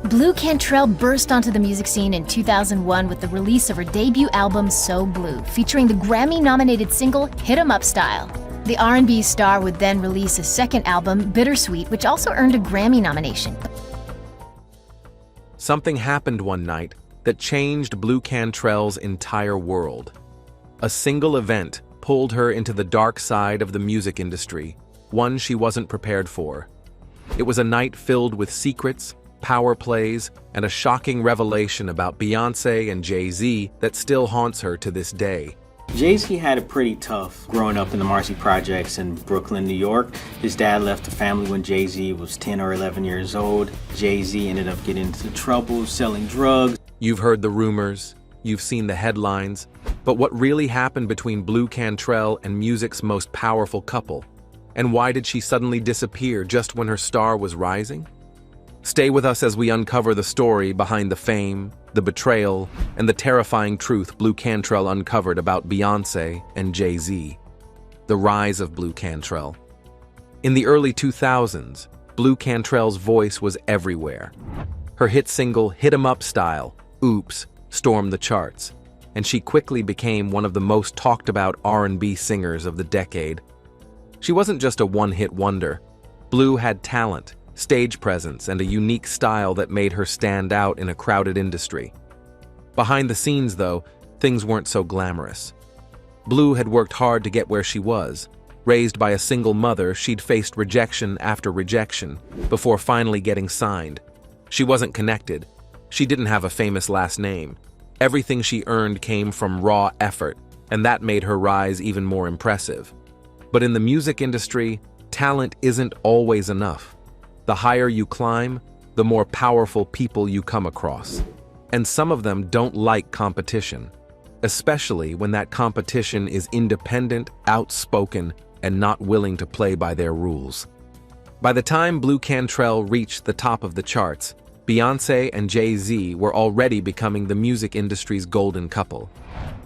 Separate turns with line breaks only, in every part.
Blu Cantrell burst onto the music scene in 2001 with the release of her debut album So Blue, featuring the Grammy-nominated single Hit 'Em Up Style. The R&B star would then release a second album, Bittersweet, which also earned a Grammy nomination.
Something happened one night that changed Blu Cantrell's entire world. A single event pulled her into the dark side of the music industry, one she wasn't prepared for. It was a night filled with secrets, power plays, and a shocking revelation about Beyoncé and Jay Z that still haunts her to this day.
Jay Z had it pretty tough growing up in the Marcy Projects in Brooklyn, New York. His dad left the family when Jay Z was 10 or 11 years old. Jay Z ended up getting into trouble, selling drugs.
You've heard the rumors, you've seen the headlines, but what really happened between Blu Cantrell and music's most powerful couple? And why did she suddenly disappear just when her star was rising? Stay with us as we uncover the story behind the fame, the betrayal, and the terrifying truth Blu Cantrell uncovered about Beyoncé and Jay Z. The rise of Blu Cantrell. In the early 2000s, Blu Cantrell's voice was everywhere. Her hit single Hit 'Em Up Style, Oops, stormed the charts, and she quickly became one of the most talked about R&B singers of the decade. She wasn't just a one-hit wonder. Blu had talent, stage presence, and a unique style that made her stand out in a crowded industry. Behind the scenes, though, things weren't so glamorous. Blu had worked hard to get where she was. Raised by a single mother, she'd faced rejection after rejection before finally getting signed. She wasn't connected. She didn't have a famous last name. Everything she earned came from raw effort, and that made her rise even more impressive. But in the music industry, talent isn't always enough. The higher you climb, the more powerful people you come across. And some of them don't like competition, especially when that competition is independent, outspoken, and not willing to play by their rules. By the time Blu Cantrell reached the top of the charts, Beyoncé and Jay Z were already becoming the music industry's golden couple.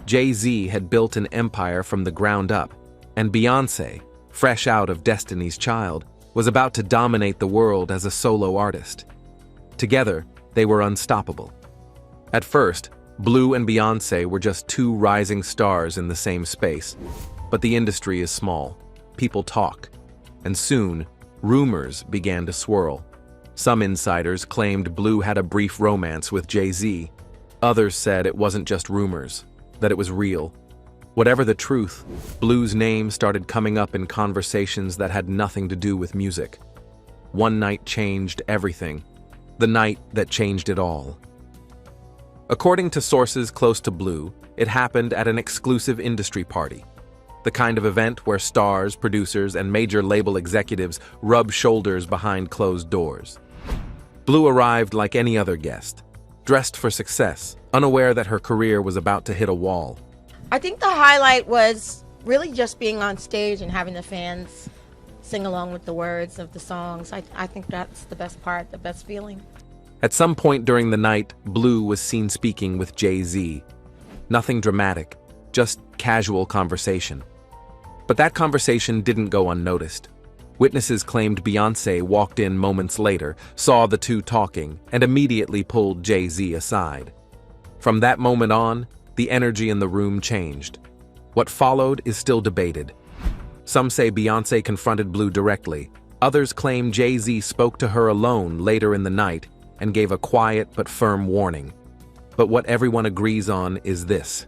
Jay Z had built an empire from the ground up, and Beyoncé, fresh out of Destiny's Child, was about to dominate the world as a solo artist. Together, they were unstoppable. At first, Blu and Beyoncé were just two rising stars in the same space. But the industry is small. People talk. And soon, rumors began to swirl. Some insiders claimed Blu had a brief romance with Jay Z. Others said it wasn't just rumors, that it was real. Whatever the truth, Blu's name started coming up in conversations that had nothing to do with music. One night changed everything. The night that changed it all. According to sources close to Blu, it happened at an exclusive industry party. The kind of event where stars, producers, and major label executives rub shoulders behind closed doors. Blu arrived like any other guest, dressed for success, unaware that her career was about to hit a wall.
I think the highlight was really just being on stage and having the fans sing along with the words of the songs. I think that's the best part, the best feeling.
At some point during the night, Blu was seen speaking with Jay Z. Nothing dramatic, just casual conversation. But that conversation didn't go unnoticed. Witnesses claimed Beyoncé walked in moments later, saw the two talking, and immediately pulled Jay Z aside. From that moment on, the energy in the room changed. What followed is still debated. Some say Beyoncé confronted Blu directly. Others claim Jay Z spoke to her alone later in the night and gave a quiet but firm warning. But what everyone agrees on is this.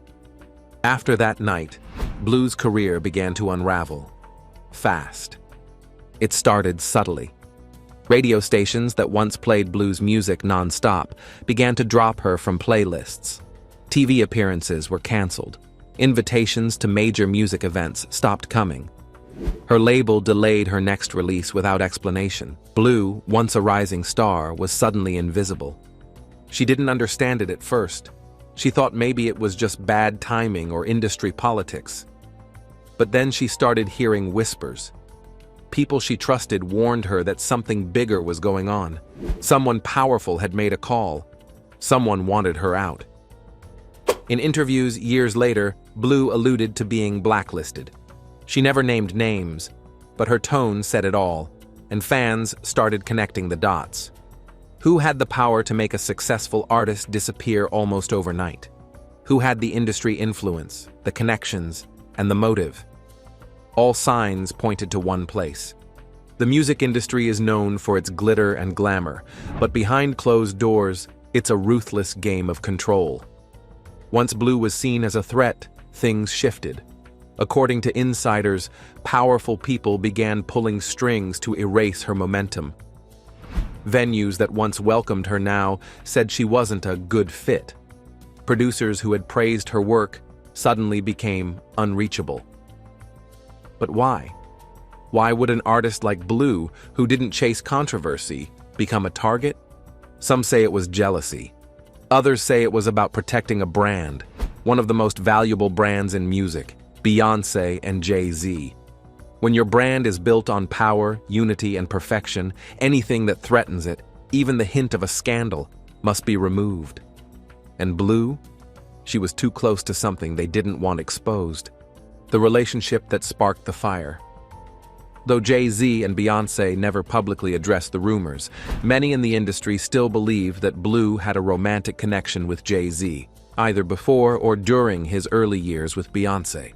After that night, Blu's career began to unravel. Fast. It started subtly. Radio stations that once played Blu's music non-stop began to drop her from playlists. TV appearances were canceled. Invitations to major music events stopped coming. Her label delayed her next release without explanation. Blu, once a rising star, was suddenly invisible. She didn't understand it at first. She thought maybe it was just bad timing or industry politics. But then she started hearing whispers. People she trusted warned her that something bigger was going on. Someone powerful had made a call. Someone wanted her out. In interviews years later, Blu alluded to being blacklisted. She never named names, but her tone said it all, and fans started connecting the dots. Who had the power to make a successful artist disappear almost overnight? Who had the industry influence, the connections, and the motive? All signs pointed to one place. The music industry is known for its glitter and glamour, but behind closed doors, it's a ruthless game of control. Once Blu was seen as a threat, things shifted. According to insiders, powerful people began pulling strings to erase her momentum. Venues that once welcomed her now said she wasn't a good fit. Producers who had praised her work suddenly became unreachable. But why? Why would an artist like Blu, who didn't chase controversy, become a target? Some say it was jealousy. Others say it was about protecting a brand, one of the most valuable brands in music, Beyoncé and Jay Z. When your brand is built on power, unity, and perfection, anything that threatens it, even the hint of a scandal, must be removed. And Blu? She was too close to something they didn't want exposed. The relationship that sparked the fire. Though Jay Z and Beyoncé never publicly addressed the rumors, many in the industry still believe that Blu had a romantic connection with Jay Z, either before or during his early years with Beyoncé.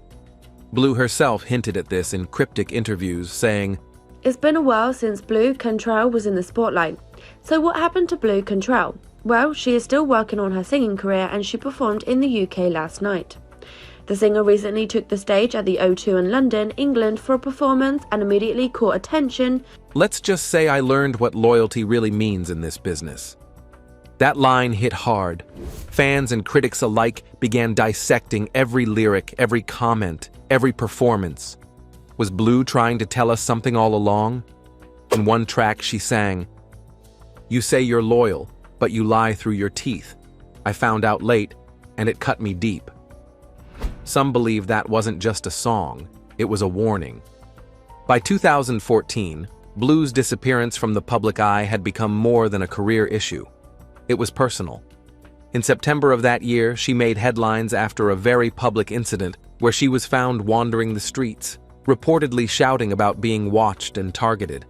Blu herself hinted at this in cryptic interviews, saying,
"It's been a while since Blu Cantrell was in the spotlight. So what happened to Blu Cantrell? Well, she is still working on her singing career and she performed in the UK last night. The singer recently took the stage at the O2 in London, England for a performance and immediately caught attention.
Let's just say I learned what loyalty really means in this business." That line hit hard. Fans and critics alike began dissecting every lyric, every comment, every performance. Was Blu trying to tell us something all along? In one track she sang, "You say you're loyal, but you lie through your teeth. I found out late, and it cut me deep." Some believe that wasn't just a song, it was a warning. By 2014, Blu's disappearance from the public eye had become more than a career issue. It was personal. In September of that year, she made headlines after a very public incident where she was found wandering the streets, reportedly shouting about being watched and targeted.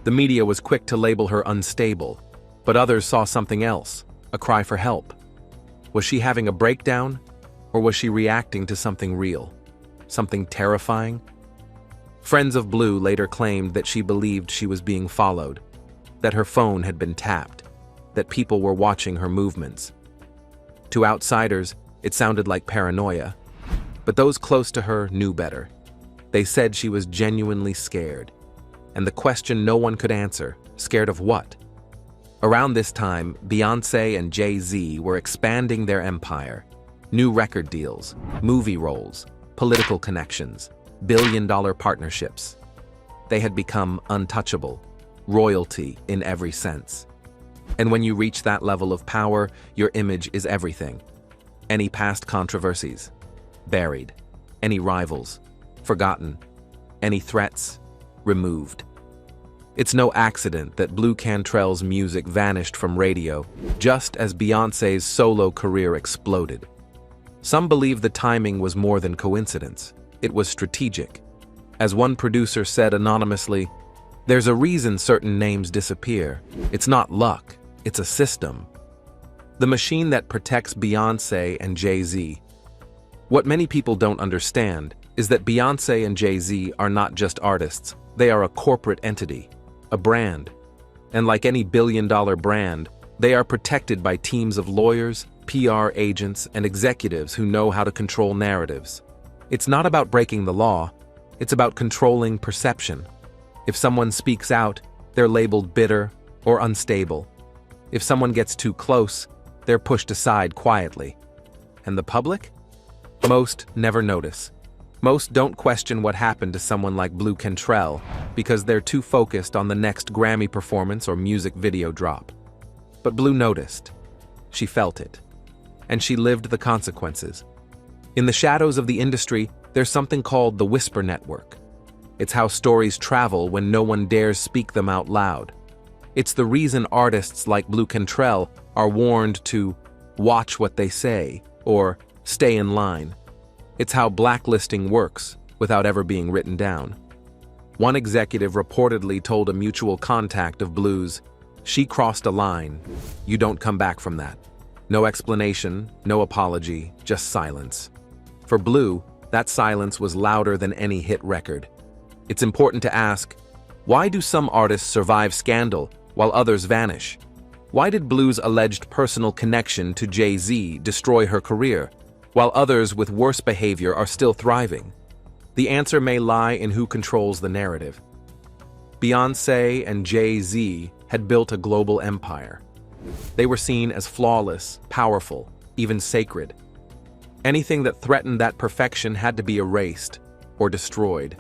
The media was quick to label her unstable, but others saw something else, a cry for help. Was she having a breakdown? Or was she reacting to something real? Something terrifying? Friends of Blu later claimed that she believed she was being followed, that her phone had been tapped, that people were watching her movements. To outsiders, it sounded like paranoia, but those close to her knew better. They said she was genuinely scared. And the question no one could answer, scared of what? Around this time, Beyoncé and Jay Z were expanding their empire. New record deals, movie roles, political connections, billion-dollar partnerships. They had become untouchable, royalty in every sense. And when you reach that level of power, your image is everything. Any past controversies, buried. Any rivals, forgotten. Any threats, removed. It's no accident that Blu Cantrell's music vanished from radio just as Beyoncé's solo career exploded. Some believe the timing was more than coincidence. It was strategic. As one producer said anonymously, "There's a reason certain names disappear. It's not luck, it's a system." The machine that protects Beyoncé and Jay Z. What many people don't understand is that Beyoncé and Jay Z are not just artists, they are a corporate entity, a brand. And like any billion-dollar brand, they are protected by teams of lawyers, PR agents, and executives who know how to control narratives. It's not about breaking the law, it's about controlling perception. If someone speaks out, they're labeled bitter or unstable. If someone gets too close, they're pushed aside quietly. And the public? Most never notice. Most don't question what happened to someone like Blu Cantrell because they're too focused on the next Grammy performance or music video drop. But Blu noticed. She felt it. And she lived the consequences. In the shadows of the industry, there's something called the whisper network. It's how stories travel when no one dares speak them out loud. It's the reason artists like Blu Cantrell are warned to watch what they say or stay in line. It's how blacklisting works without ever being written down. One executive reportedly told a mutual contact of Blu's, She crossed a line. You don't come back from that. No explanation, no apology, just silence. For Blu, that silence was louder than any hit record. It's important to ask, why do some artists survive scandal while others vanish? Why did Blu's alleged personal connection to Jay Z destroy her career, while others with worse behavior are still thriving? The answer may lie in who controls the narrative. Beyoncé and Jay Z had built a global empire. They were seen as flawless, powerful, even sacred. Anything that threatened that perfection had to be erased or destroyed.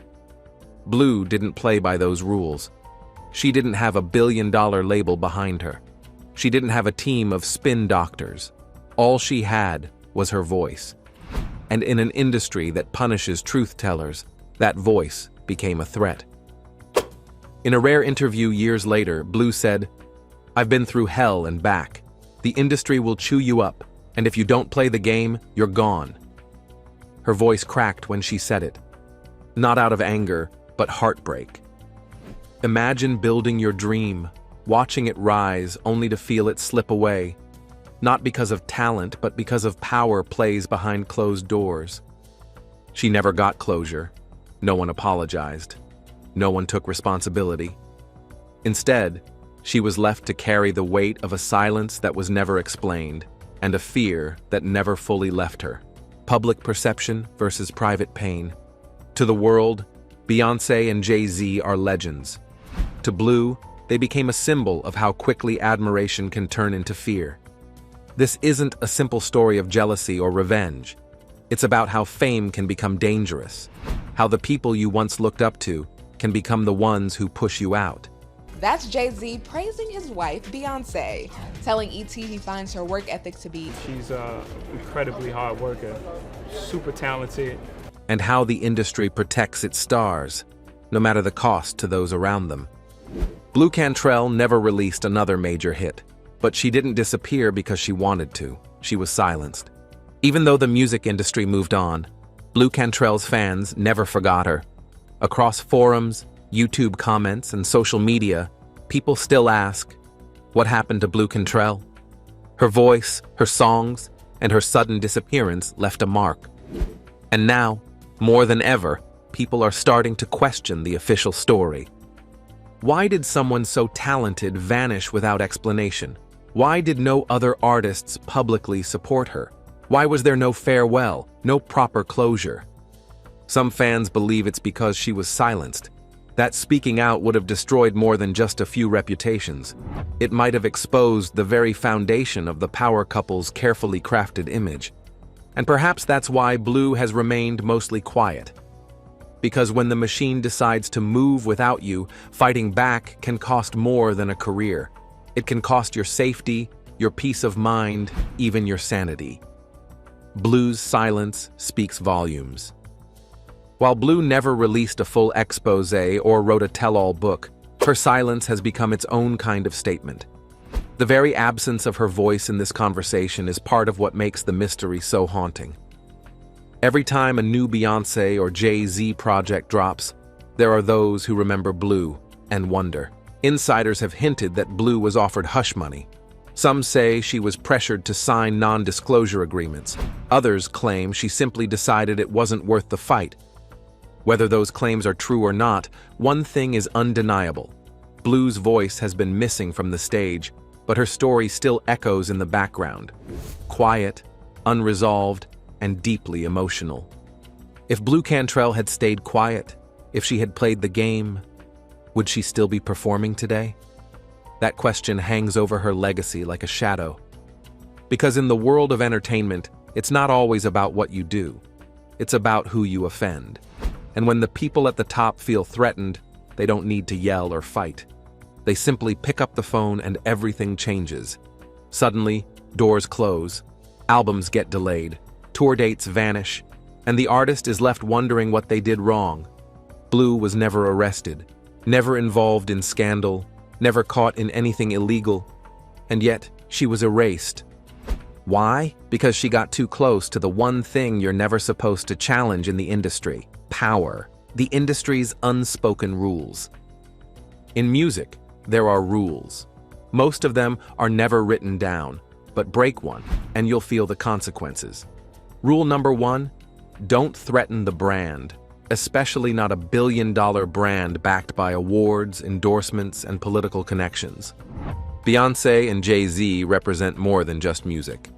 Blu didn't play by those rules. She didn't have a billion-dollar label behind her. She didn't have a team of spin doctors. All she had was her voice. And in an industry that punishes truth-tellers, that voice became a threat. In a rare interview years later, Blu said, "I've been through hell and back. The industry will chew you up, and if you don't play the game, you're gone." Her voice cracked when she said it. Not out of anger, but heartbreak. Imagine building your dream, watching it rise only to feel it slip away. Not because of talent, but because of power plays behind closed doors. She never got closure. No one apologized. No one took responsibility. Instead, she was left to carry the weight of a silence that was never explained, and a fear that never fully left her. Public perception versus private pain. To the world, Beyoncé and Jay Z are legends. To Blu, they became a symbol of how quickly admiration can turn into fear. This isn't a simple story of jealousy or revenge. It's about how fame can become dangerous, how the people you once looked up to can become the ones who push you out.
That's Jay Z praising his wife, Beyoncé, telling ET he finds her work ethic to be,
she's an incredibly hard worker, super talented.
And how the industry protects its stars, no matter the cost to those around them. Blu Cantrell never released another major hit, but she didn't disappear because she wanted to. She was silenced. Even though the music industry moved on, Blu Cantrell's fans never forgot her. Across forums, YouTube comments, and social media, people still ask, what happened to Blu Cantrell? Her voice, her songs, and her sudden disappearance left a mark. And now, more than ever, people are starting to question the official story. Why did someone so talented vanish without explanation? Why did no other artists publicly support her? Why was there no farewell, no proper closure? Some fans believe it's because she was silenced. That speaking out would have destroyed more than just a few reputations. It might have exposed the very foundation of the power couple's carefully crafted image. And perhaps that's why Blu has remained mostly quiet. Because when the machine decides to move without you, fighting back can cost more than a career. It can cost your safety, your peace of mind, even your sanity. Blu's silence speaks volumes. While Blu never released a full exposé or wrote a tell-all book, her silence has become its own kind of statement. The very absence of her voice in this conversation is part of what makes the mystery so haunting. Every time a new Beyoncé or Jay Z project drops, there are those who remember Blu and wonder. Insiders have hinted that Blu was offered hush money. Some say she was pressured to sign non-disclosure agreements. Others claim she simply decided it wasn't worth the fight. Whether those claims are true or not, one thing is undeniable. Blu's voice has been missing from the stage, but her story still echoes in the background. Quiet, unresolved, and deeply emotional. If Blu Cantrell had stayed quiet, if she had played the game, would she still be performing today? That question hangs over her legacy like a shadow. Because in the world of entertainment, it's not always about what you do. It's about who you offend. And when the people at the top feel threatened, they don't need to yell or fight. They simply pick up the phone and everything changes. Suddenly, doors close, albums get delayed, tour dates vanish, and the artist is left wondering what they did wrong. Blu was never arrested, never involved in scandal, never caught in anything illegal, and yet she was erased. Why? Because she got too close to the one thing you're never supposed to challenge in the industry: power, the industry's unspoken rules. In music, there are rules. Most of them are never written down, but break one, and you'll feel the consequences. Rule number 1, don't threaten the brand, especially not a billion-dollar brand backed by awards, endorsements, and political connections. Beyoncé and Jay Z represent more than just music.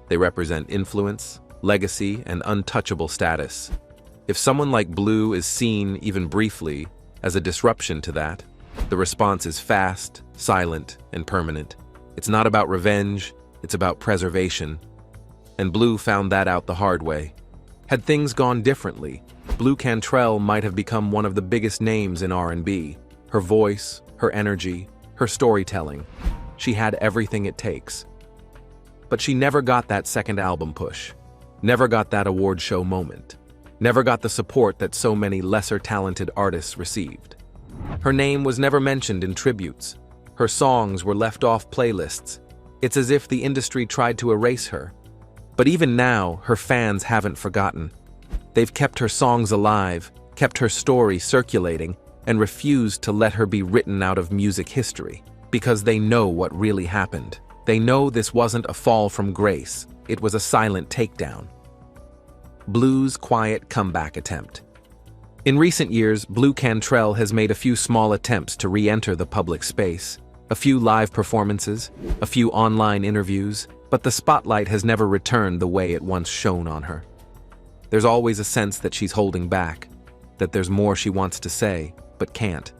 They represent influence, legacy, and untouchable status. If someone like Blu is seen, even briefly, as a disruption to that, the response is fast, silent, and permanent. It's not about revenge, it's about preservation. And Blu found that out the hard way. Had things gone differently, Blu Cantrell might have become one of the biggest names in R&B. Her voice, her energy, her storytelling. She had everything it takes. But she never got that second album push. Never got that award show moment. Never got the support that so many lesser talented artists received. Her name was never mentioned in tributes. Her songs were left off playlists. It's as if the industry tried to erase her. But even now, her fans haven't forgotten. They've kept her songs alive, kept her story circulating, and refused to let her be written out of music history, because they know what really happened. They know this wasn't a fall from grace, it was a silent takedown. Blu's quiet comeback attempt. In recent years, Blu Cantrell has made a few small attempts to re-enter the public space. A few live performances, a few online interviews, but the spotlight has never returned the way it once shone on her. There's always a sense that she's holding back, that there's more she wants to say, but can't.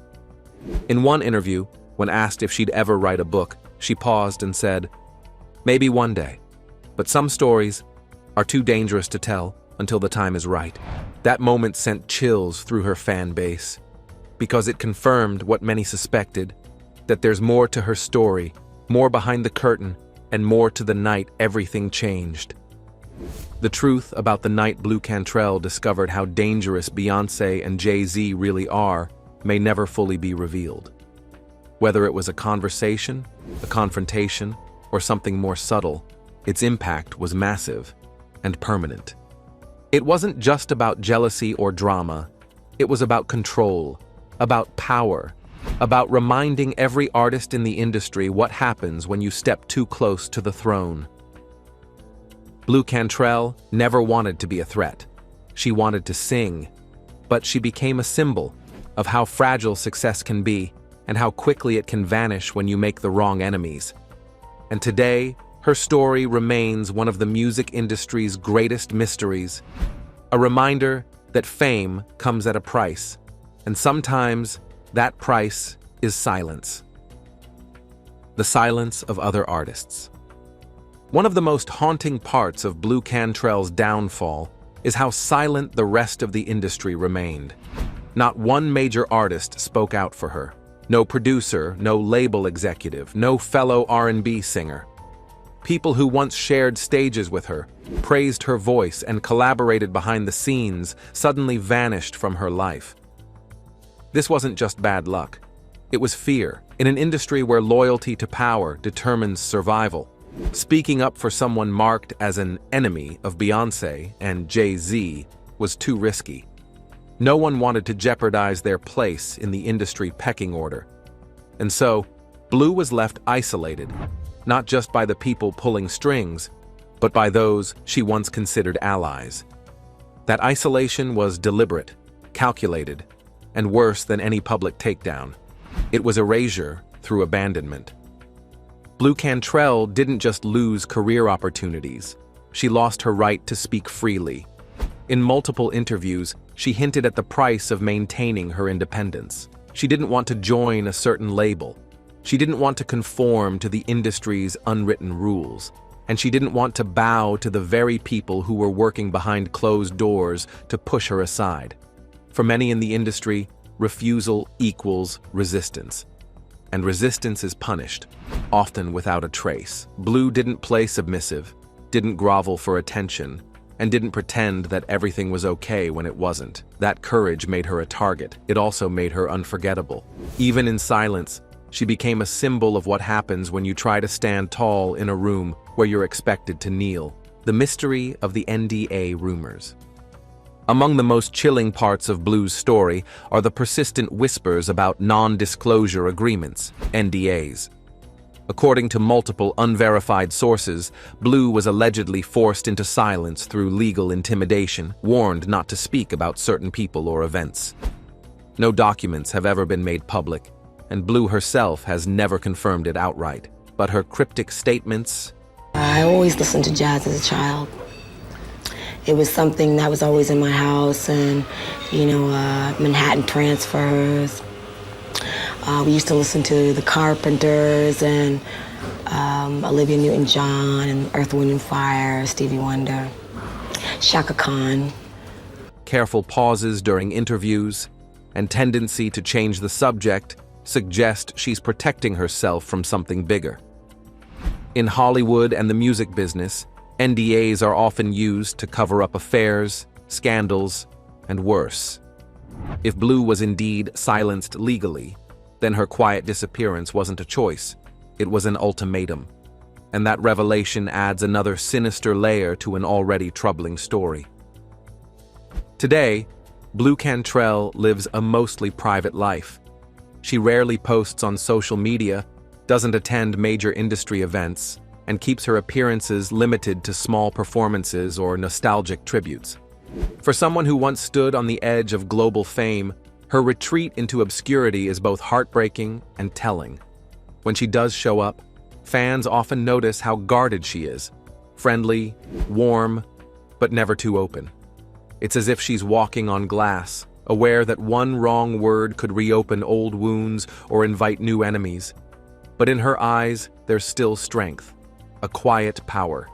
In one interview, when asked if she'd ever write a book, she paused and said, "Maybe one day, but some stories are too dangerous to tell until the time is right." That moment sent chills through her fan base, because it confirmed what many suspected, that there's more to her story, more behind the curtain, and more to the night everything changed. The truth about the night Blu Cantrell discovered how dangerous Beyoncé and Jay Z really are may never fully be revealed. Whether it was a conversation, a confrontation, or something more subtle, its impact was massive and permanent. It wasn't just about jealousy or drama. It was about control, about power, about reminding every artist in the industry what happens when you step too close to the throne. Blu Cantrell never wanted to be a threat. She wanted to sing, but she became a symbol of how fragile success can be and how quickly it can vanish when you make the wrong enemies. And today, her story remains one of the music industry's greatest mysteries, a reminder that fame comes at a price, and sometimes that price is silence. The silence of other artists. One of the most haunting parts of Blu Cantrell's downfall is how silent the rest of the industry remained. Not one major artist spoke out for her. No producer, no label executive, no fellow R&B singer. People who once shared stages with her, praised her voice, and collaborated behind the scenes suddenly vanished from her life. This wasn't just bad luck. It was fear. In an industry where loyalty to power determines survival, speaking up for someone marked as an enemy of Beyoncé and Jay Z was too risky. No one wanted to jeopardize their place in the industry pecking order. And so, Blu was left isolated, not just by the people pulling strings, but by those she once considered allies. That isolation was deliberate, calculated, and worse than any public takedown. It was erasure through abandonment. Blu Cantrell didn't just lose career opportunities, she lost her right to speak freely. In multiple interviews, she hinted at the price of maintaining her independence. She didn't want to join a certain label. She didn't want to conform to the industry's unwritten rules. And she didn't want to bow to the very people who were working behind closed doors to push her aside. For many in the industry, refusal equals resistance. And resistance is punished, often without a trace. Blu didn't play submissive, didn't grovel for attention, and didn't pretend that everything was okay when it wasn't. That courage made her a target. It also made her unforgettable. Even in silence, she became a symbol of what happens when you try to stand tall in a room where you're expected to kneel. The mystery of the NDA rumors. Among the most chilling parts of Blu's story are the persistent whispers about non-disclosure agreements, NDAs. According to multiple unverified sources, Blu was allegedly forced into silence through legal intimidation, warned not to speak about certain people or events. No documents have ever been made public, and Blu herself has never confirmed it outright. But her cryptic statements...
I always listened to jazz as a child. It was something that was always in my house, and, Manhattan Transfers. We used to listen to the Carpenters and Olivia Newton-John and Earth, Wind & Fire, Stevie Wonder, Shaka Khan.
Careful pauses during interviews and tendency to change the subject suggest she's protecting herself from something bigger. In Hollywood and the music business, NDAs are often used to cover up affairs, scandals, and worse. If Blu was indeed silenced legally, then her quiet disappearance wasn't a choice, it was an ultimatum. And that revelation adds another sinister layer to an already troubling story. Today, Blu Cantrell lives a mostly private life. She rarely posts on social media, doesn't attend major industry events, and keeps her appearances limited to small performances or nostalgic tributes. For someone who once stood on the edge of global fame, her retreat into obscurity is both heartbreaking and telling. When she does show up, fans often notice how guarded she is, friendly, warm, but never too open. It's as if she's walking on glass, aware that one wrong word could reopen old wounds or invite new enemies. But in her eyes, there's still strength, a quiet power,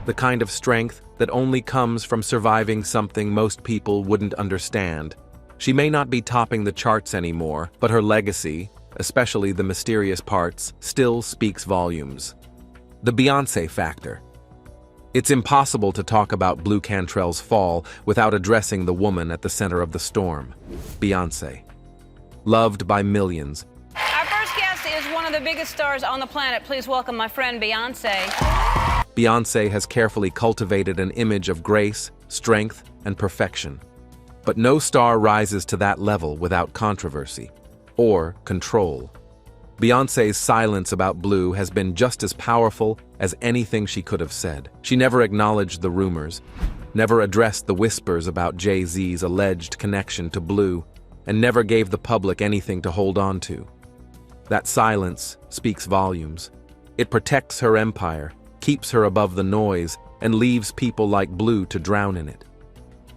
the kind of strength that only comes from surviving something most people wouldn't understand. She may not be topping the charts anymore, but her legacy, especially the mysterious parts, still speaks volumes. The Beyoncé factor. It's impossible to talk about Blu Cantrell's fall without addressing the woman at the center of the storm, Beyoncé. Loved by millions.
Our first guest is one of the biggest stars on the planet. Please welcome my friend Beyoncé.
Beyoncé has carefully cultivated an image of grace, strength, and perfection. But no star rises to that level without controversy or control. Beyoncé's silence about Blu has been just as powerful as anything she could have said. She never acknowledged the rumors, never addressed the whispers about Jay Z's alleged connection to Blu, and never gave the public anything to hold on to. That silence speaks volumes. It protects her empire, keeps her above the noise, and leaves people like Blu to drown in it.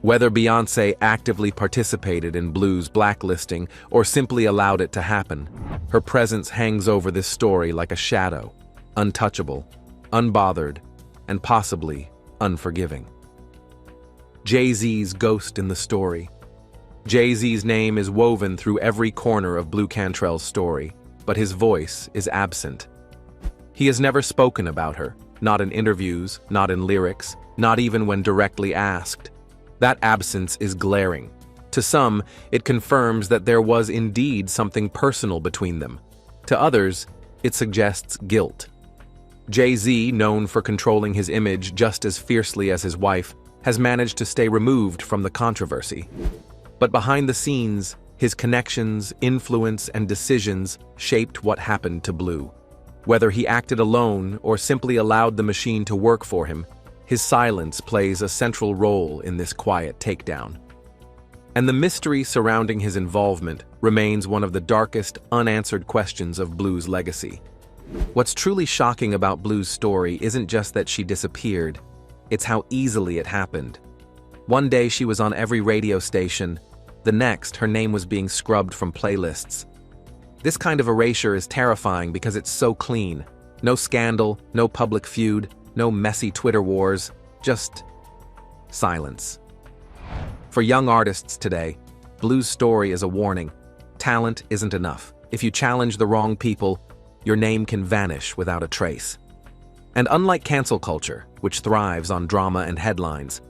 Whether Beyoncé actively participated in Blu's blacklisting or simply allowed it to happen, her presence hangs over this story like a shadow, untouchable, unbothered, and possibly unforgiving. Jay Z's ghost in the story. Jay Z's name is woven through every corner of Blu Cantrell's story, but his voice is absent. He has never spoken about her, not in interviews, not in lyrics, not even when directly asked. That absence is glaring. To some, it confirms that there was indeed something personal between them. To others, it suggests guilt. Jay Z, known for controlling his image just as fiercely as his wife, has managed to stay removed from the controversy. But behind the scenes, his connections, influence, and decisions shaped what happened to Blu. Whether he acted alone or simply allowed the machine to work for him, his silence plays a central role in this quiet takedown. And the mystery surrounding his involvement remains one of the darkest, unanswered questions of Blu's legacy. What's truly shocking about Blu's story isn't just that she disappeared, it's how easily it happened. One day she was on every radio station, the next her name was being scrubbed from playlists. This kind of erasure is terrifying because it's so clean. No scandal, no public feud, no messy Twitter wars, just silence. For young artists today, Blu's story is a warning. Talent isn't enough. If you challenge the wrong people, your name can vanish without a trace. And unlike cancel culture, which thrives on drama and headlines,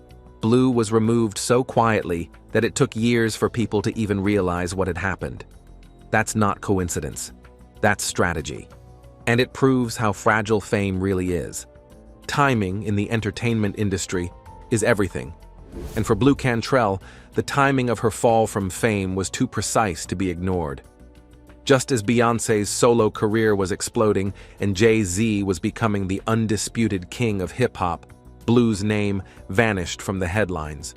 Blu was removed so quietly that it took years for people to even realize what had happened. That's not coincidence. That's strategy. And it proves how fragile fame really is. Timing in the entertainment industry is everything. And for Blu Cantrell, the timing of her fall from fame was too precise to be ignored. Just as Beyoncé's solo career was exploding and Jay Z was becoming the undisputed king of hip-hop, Blu's name vanished from the headlines.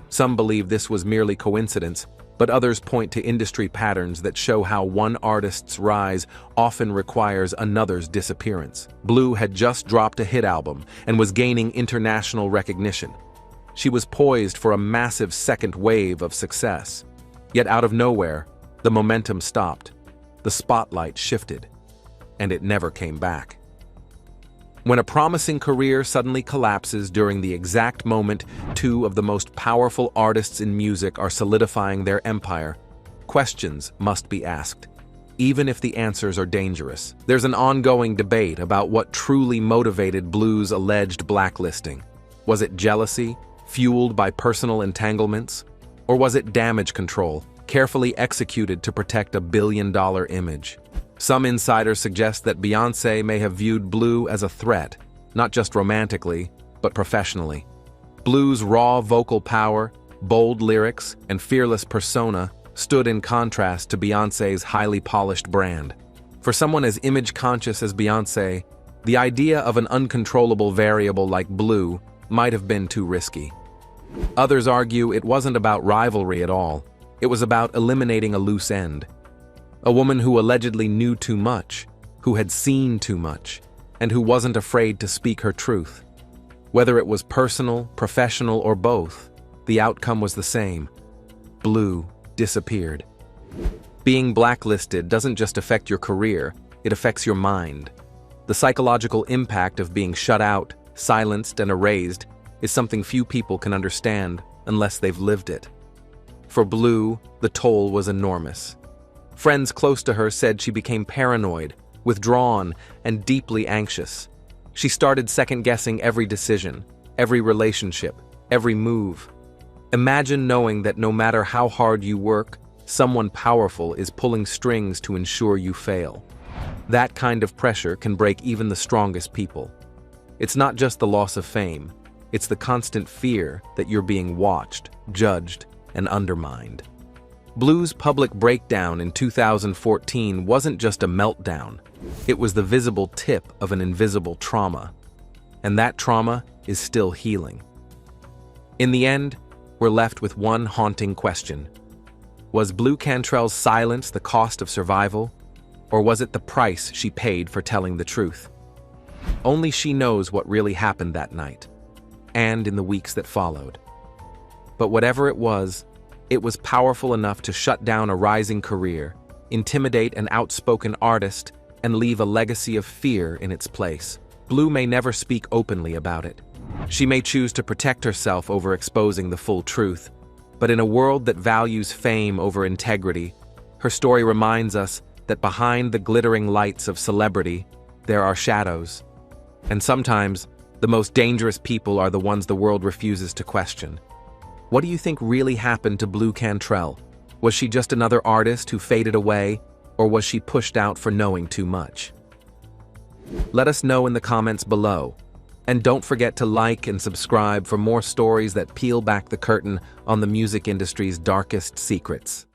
Some believe this was merely coincidence, but others point to industry patterns that show how one artist's rise often requires another's disappearance. Blu had just dropped a hit album and was gaining international recognition. She was poised for a massive second wave of success. Yet out of nowhere, the momentum stopped, the spotlight shifted, and it never came back. When a promising career suddenly collapses during the exact moment two of the most powerful artists in music are solidifying their empire, questions must be asked, even if the answers are dangerous. There's an ongoing debate about what truly motivated Blu's alleged blacklisting. Was it jealousy, fueled by personal entanglements? Or was it damage control, carefully executed to protect a billion-dollar image? Some insiders suggest that Beyoncé may have viewed Blu as a threat, not just romantically, but professionally. Blu's raw vocal power, bold lyrics, and fearless persona stood in contrast to Beyoncé's highly polished brand. For someone as image-conscious as Beyoncé, the idea of an uncontrollable variable like Blu might have been too risky. Others argue it wasn't about rivalry at all. It was about eliminating a loose end. A woman who allegedly knew too much, who had seen too much, and who wasn't afraid to speak her truth. Whether it was personal, professional, or both, the outcome was the same. Blu disappeared. Being blacklisted doesn't just affect your career, it affects your mind. The psychological impact of being shut out, silenced, and erased is something few people can understand unless they've lived it. For Blu, the toll was enormous. Friends close to her said she became paranoid, withdrawn, and deeply anxious. She started second-guessing every decision, every relationship, every move. Imagine knowing that no matter how hard you work, someone powerful is pulling strings to ensure you fail. That kind of pressure can break even the strongest people. It's not just the loss of fame, it's the constant fear that you're being watched, judged, and undermined. Blu's public breakdown in 2014 wasn't just a meltdown, it was the visible tip of an invisible trauma. And that trauma is still healing. In the end, we're left with one haunting question. Was Blu Cantrell's silence the cost of survival, or was it the price she paid for telling the truth? Only she knows what really happened that night, and in the weeks that followed. But whatever it was powerful enough to shut down a rising career, intimidate an outspoken artist, and leave a legacy of fear in its place. Blu may never speak openly about it. She may choose to protect herself over exposing the full truth, but in a world that values fame over integrity, her story reminds us that behind the glittering lights of celebrity, there are shadows. And sometimes, the most dangerous people are the ones the world refuses to question. What do you think really happened to Blu Cantrell? Was she just another artist who faded away, or was she pushed out for knowing too much? Let us know in the comments below. And don't forget to like and subscribe for more stories that peel back the curtain on the music industry's darkest secrets.